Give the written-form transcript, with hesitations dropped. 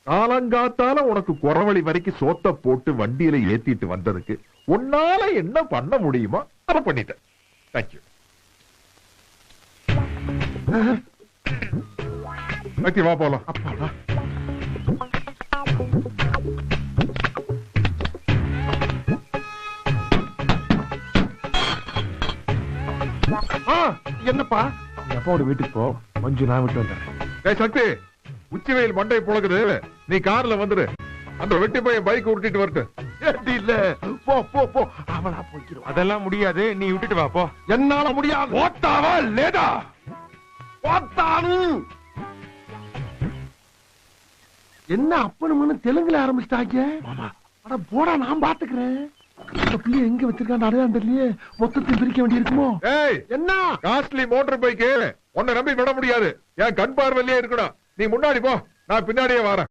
காலங்காத்தால உனக்கு குறவழி வரைக்கும் சோத்த போட்டு வண்டியில ஏத்திட்டு வந்ததுக்கு உன்னால என்ன பண்ண முடியுமோ அதை பண்ணிட்டேன். தேங்க்யூ. வா போலாம். அப்பாடா. என்னப்பா? அப்பாவோட வீட்டுக்கு போ, கொஞ்சம் நான் விட்டு வந்துடுறேன். சக்தி, உச்சி வெயில் மண்டை புழக்குது, நீ கார்ல வந்துரு. அந்த வெட்டி பையன் பைக் உருட்டிட்டு வரட்டு. இல்ல, போ போ போ, அவனா போய்க்கிறோம். அதெல்லாம் முடியாது, நீ விட்டுட்டு வா போ. என்னால முடியாது. ஓட்டாவா லேடா? ஓட்டானு என்ன அப்பனும் தெலுங்குல ஆரம்பிச்சிட்டாங்க. அட போடா, நான் பாத்துக்கிறேன். பிள்ளை எங்க வச்சிருக்கான் அடையாளம் தெரியலையே. மொத்தத்தை பிரிக்க வேண்டி இருக்குமோ? என்ன காஸ்ட்லி மோட்டார் பைக்கு உன்னை நம்பி விட முடியாது. என் கண் பார்வையிலே இருக்கணும். நீ முன்னாடி போ, நான் பின்னாடியே வரேன்.